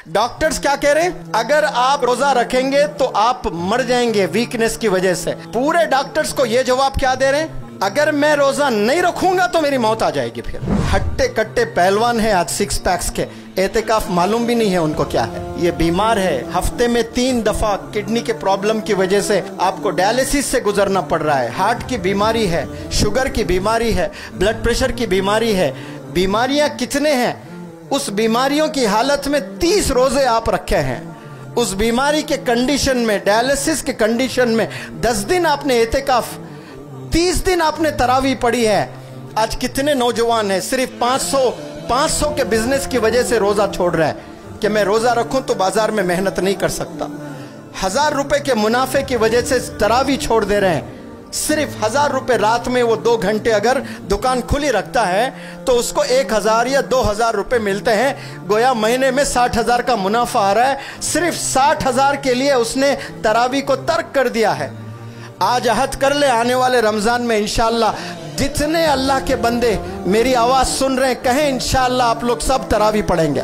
Doctors क्या कह रहे हैं? अगर आप रोजा रखेंगे तो आप मर जाएंगे वीकनेस की वजह से। पूरे डॉक्टर्स को ये जवाब क्या दे रहे हैं? अगर मैं रोजा नहीं रखूंगा तो मेरी मौत आ जाएगी। फिर हट्टे कट्टे पहलवान है आज सिक्स पैक्स के, एहतिकाफ मालूम भी नहीं है उनको क्या है। ये बीमार है, हफ्ते में 3 दफा किडनी के प्रॉब्लम की वजह से आपको डायलिसिस से गुजरना पड़ रहा है। हार्ट की बीमारी है, शुगर की बीमारी है, ब्लड प्रेशर की बीमारी है। बीमारियां कितने हैं? उस बीमारियों की हालत में 30 रोजे आप रखे हैं। उस बीमारी के कंडीशन में, डायलिसिस के कंडीशन में 10 दिन आपने एहतिकाफ, 30 दिन आपने तरावी पढ़ी है। आज कितने नौजवान हैं सिर्फ 500 के बिजनेस की वजह से रोजा छोड़ रहा है कि मैं रोजा रखूं तो बाजार में मेहनत नहीं कर सकता। 1000 रुपए के मुनाफे की वजह से तरावी छोड़ दे रहे हैं। सिर्फ 1000 रुपए रात में वो 2 घंटे अगर दुकान खुली रखता है तो उसको 1000 या 2000 रुपए मिलते हैं। गोया महीने में 60,000 का मुनाफा आ रहा है। सिर्फ 60,000 के लिए उसने तरावी को तर्क कर दिया है। आज अहद कर ले, आने वाले रमजान में इंशाअल्लाह जितने अल्लाह के बंदे मेरी आवाज सुन रहे हैं, कहें इंशाअल्लाह आप लोग सब तरावी पढ़ेंगे,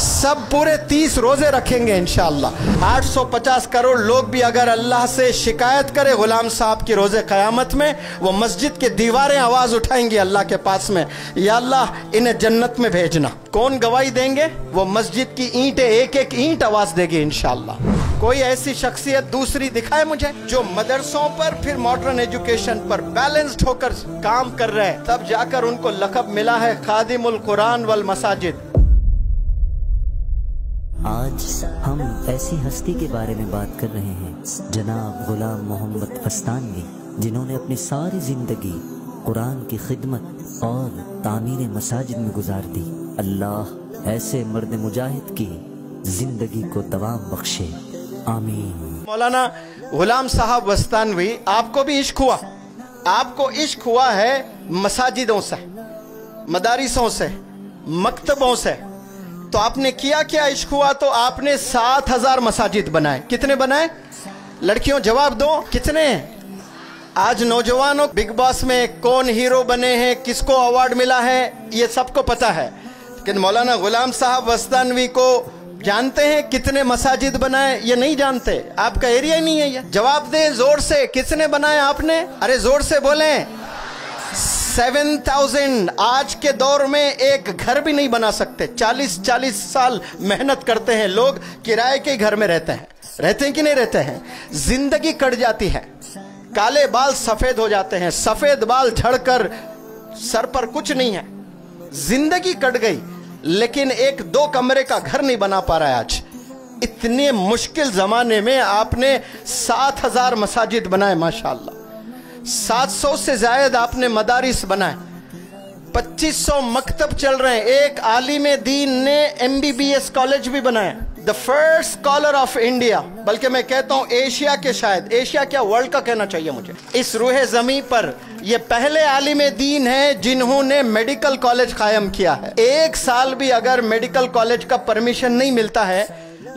सब पूरे 30 रोजे रखेंगे इंशाअल्लाह। 850 करोड़ लोग भी अगर अल्लाह से शिकायत करे गुलाम साहब की रोजे क़यामत में, वो मस्जिद के दीवारें आवाज उठाएंगी अल्लाह के पास में, या अल्लाह इन्हें जन्नत में भेजना। कौन गवाही देंगे? वो मस्जिद की ईंटें, एक एक ईंट आवाज देगी इंशाअल्लाह। कोई ऐसी शख्सियत दूसरी दिखाए मुझे जो मदरसों पर फिर मॉडर्न एजुकेशन पर बैलेंस्ड होकर काम कर रहे हैं, तब जाकर उनको लक़ब मिला है खादिमुल कुरान वल मसाजिद। आज हम ऐसी हस्ती के बारे में बात कर रहे हैं, जनाब गुलाम मोहम्मद फस्तानवी, जिन्होंने अपनी सारी जिंदगी कुरान की खिदमत और तामीर मसाजिद में गुजार दी। अल्लाह ऐसे मर्द मुजाहिद की जिंदगी को दवाम बख्शे, आमीन। मौलाना गुलाम साहब वस्तानवी, आपको भी इश्क हुआ, आपको इश्क हुआ है मसाजिदों से, मदारिसों से, मकतबों से, तो आपने किया क्या? इश्क हुआ तो आपने 7000 मसाजिद बनाए। कितने बनाए? लड़कियों जवाब दो, कितने? आज नौजवानों बिग बॉस में कौन हीरो बने हैं, किसको अवार्ड मिला है, ये सबको पता है, लेकिन मौलाना गुलाम साहब वस्तानवी को जानते हैं कितने मसाजिद बनाए? ये नहीं जानते। आपका एरिया ही नहीं है ये। जवाब दें जोर से, कितने बनाए आपने? अरे जोर से बोलें। 7000। आज के दौर में एक घर भी नहीं बना सकते। 40 साल मेहनत करते हैं लोग, किराए के घर में रहते हैं कि नहीं रहते हैं? जिंदगी कट जाती है, काले बाल सफेद हो जाते हैं, सफेद बाल झड़कर सर पर कुछ नहीं है, जिंदगी कट गई, लेकिन एक 2 कमरे का घर नहीं बना पा रहा है। आज इतने मुश्किल जमाने में आपने 7000 मसाजिद बनाए माशाअल्लाह। 700 से ज्यादा आपने मदारिस बनाए, 2500 मकतब चल रहे हैं। एक आलिम दीन ने MBBS कॉलेज भी बनाया, the first scholar of India, बल्कि मैं कहता हूं एशिया के, शायद एशिया क्या वर्ल्ड का कहना चाहिए मुझे। इस रूहे जमी पर ये पहले आलिम दीन हैं जिन्होंने मेडिकल कॉलेज कायम किया है। 1 साल भी अगर मेडिकल कॉलेज का परमिशन नहीं मिलता है,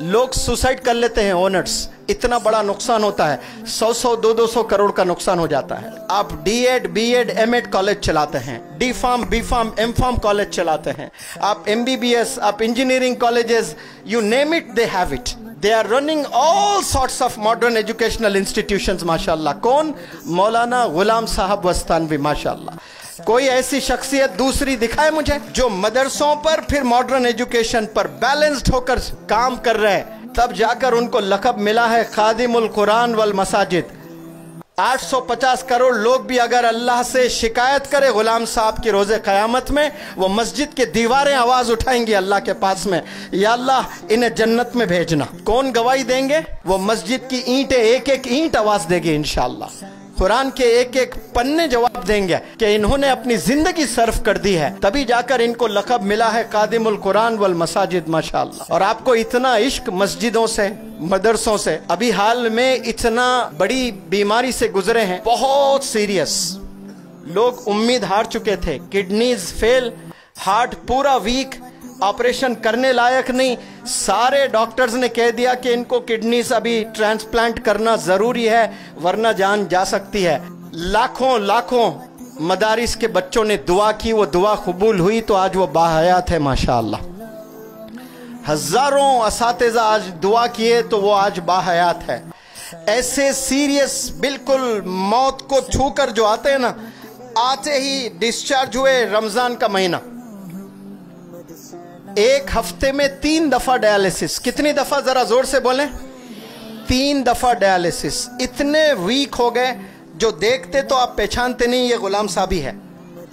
लोग सुसाइड कर लेते हैं ओनर्स। इतना बड़ा नुकसान होता है, 100 200 करोड़ का नुकसान हो जाता है। आप D.Ed, B.Ed, M.Ed कॉलेज चलाते हैं, D.Pharm, B.Pharm, M.Pharm कॉलेज चलाते हैं, आप MBBS, आप engineering colleges, you name it, they have it. They are running all sorts of modern educational institutions माशाअल्लाह। कौन? मौलाना गुलाम साहब वस्तानवी माशाअल्लाह। कोई ऐसी शख्सियत दूसरी दिखाए मुझे जो मदरसों पर फिर मॉडर्न एजुकेशन पर बैलेंस्ड होकर काम कर रहे हैं, तब जाकर उनको लक़ब मिला है खादिमुल कुरान वल मसाजिद। 850 करोड़ लोग भी अगर अल्लाह से शिकायत करे गुलाम साहब की रोजे क़यामत में, वो मस्जिद के दीवारें आवाज उठाएंगी अल्लाह के पास में, या अल्लाह इन्हें जन्नत में भेजना। कौन गवाही देंगे? वो मस्जिद की ईंटें, एक एक ईंट आवाज देगी इंशाअल्लाह। कुरान के एक एक पन्ने जवाब देंगे कि इन्होंने अपनी जिंदगी सर्फ कर दी है, तभी जाकर इनको लक़ब मिला है खादिमुल कुरान वल मसाजिद माशाअल्लाह। और आपको इतना इश्क मस्जिदों से, मदरसों से। अभी हाल में इतना बड़ी बीमारी से गुजरे हैं, बहुत सीरियस, लोग उम्मीद हार चुके थे, किडनीज फेल, हार्ट पूरा वीक, ऑपरेशन करने लायक नहीं। सारे डॉक्टर्स ने कह दिया कि इनको किडनीज अभी ट्रांसप्लांट करना जरूरी है, वरना जान जा सकती है। लाखों मदारिस के बच्चों ने दुआ की, वो दुआ कबूल हुई, तो आज वो बाहयात है माशाअल्लाह। हजारों असातिज़ा आज दुआ किए तो वो आज बाहयात है। ऐसे सीरियस बिल्कुल मौत को छूकर जो आते हैं ना, आते ही डिस्चार्ज हुए। रमजान का महीना, एक हफ्ते में 3 दफा डायलिसिस। कितनी दफा, जरा जोर से बोलें? 3 दफा डायलिसिस। इतने वीक हो गए जो देखते तो आप पहचानते नहीं ये गुलाम साहब ही है।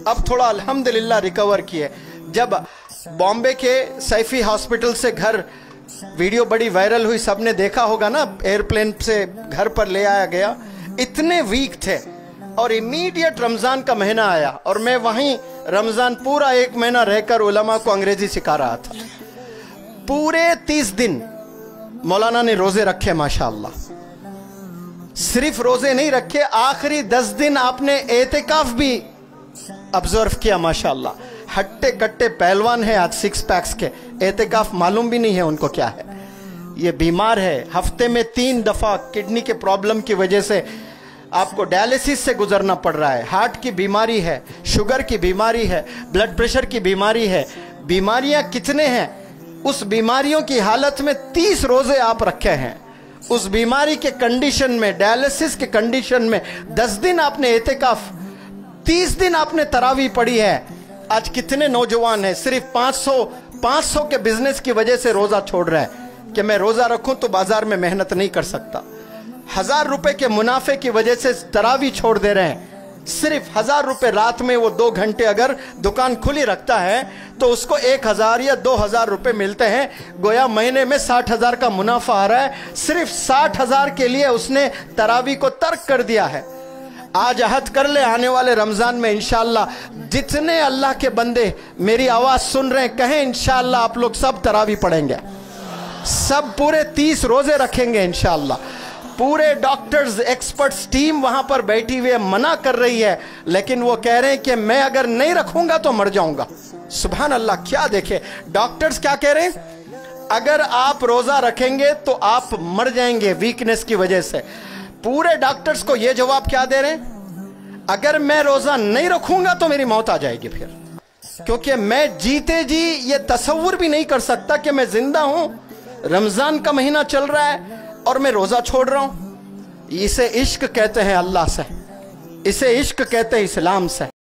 अब थोड़ा अल्हम्दुलिल्लाह रिकवर किए। जब बॉम्बे के सैफी हॉस्पिटल से घर, वीडियो बड़ी वायरल हुई, सबने देखा होगा ना, एयरप्लेन से घर पर ले आया गया, इतने वीक थे। और इमीडिएट रमजान का महीना आया और मैं वहीं रमजान पूरा 1 महीना रहकर उलमा को अंग्रेजी सिखा रहा था। पूरे 30 दिन मौलाना ने रोजे रखे माशाअल्लाह। सिर्फ रोजे नहीं रखे, आखिरी 10 दिन आपने एतेकाफ भी ऑब्जर्व किया माशाअल्लाह। हट्टे कट्टे पहलवान है आज, 6 पैक्स के, एतेकाफ मालूम भी नहीं है उनको क्या है। ये बीमार है, हफ्ते में 3 दफा किडनी के प्रॉब्लम की वजह से आपको डायलिसिस से गुजरना पड़ रहा है। हार्ट की बीमारी है, शुगर की बीमारी है, ब्लड प्रेशर की बीमारी है। बीमारियां कितने हैं, उस बीमारियों की हालत में 30 रोजे आप रखे हैं। उस बीमारी के कंडीशन में, डायलिसिस के कंडीशन में 10 दिन आपने एतेकाफ, 30 दिन आपने तरावी पढ़ी है। आज कितने नौजवान हैं सिर्फ 500 के बिजनेस की वजह से रोजा छोड़ रहे हैं कि मैं रोजा रखूं तो बाजार में मेहनत नहीं कर सकता। 1000 रुपए के मुनाफे की वजह से तरावी छोड़ दे रहे हैं। सिर्फ 1000 रुपए रात में वो 2 घंटे अगर दुकान खुली रखता है तो उसको 1000 या 2000 रुपए मिलते हैं। गोया महीने में 60,000 का मुनाफा आ रहा है। सिर्फ 60,000 के लिए उसने तरावी को तर्क कर दिया है। आज अहद कर ले, आने वाले रमजान में इंशाअल्लाह जितने अल्लाह के बंदे मेरी आवाज सुन रहे हैं, कहें इंशाअल्लाह आप लोग सब तरावी पढ़ेंगे, सब पूरे 30 रोजे रखेंगे इंशाअल्लाह। पूरे डॉक्टर्स, एक्सपर्ट्स टीम वहां पर बैठी हुई है, मना कर रही है, लेकिन वो कह रहे हैं कि मैं अगर नहीं रखूंगा तो मर जाऊंगा। सुभान अल्लाह, क्या देखे डॉक्टर्स क्या कह रहे हैं, अगर आप रोजा रखेंगे तो आप मर जाएंगे वीकनेस की वजह से। पूरे डॉक्टर्स को यह जवाब क्या दे रहे हैं, अगर मैं रोजा नहीं रखूंगा तो मेरी मौत आ जाएगी फिर, क्योंकि मैं जीते जी ये तसव्वुर भी नहीं कर सकता कि मैं जिंदा हूं, रमजान का महीना चल रहा है और मैं रोजा छोड़ रहा हूं। इसे इश्क कहते हैं अल्लाह से, इसे इश्क कहते हैं इस्लाम से।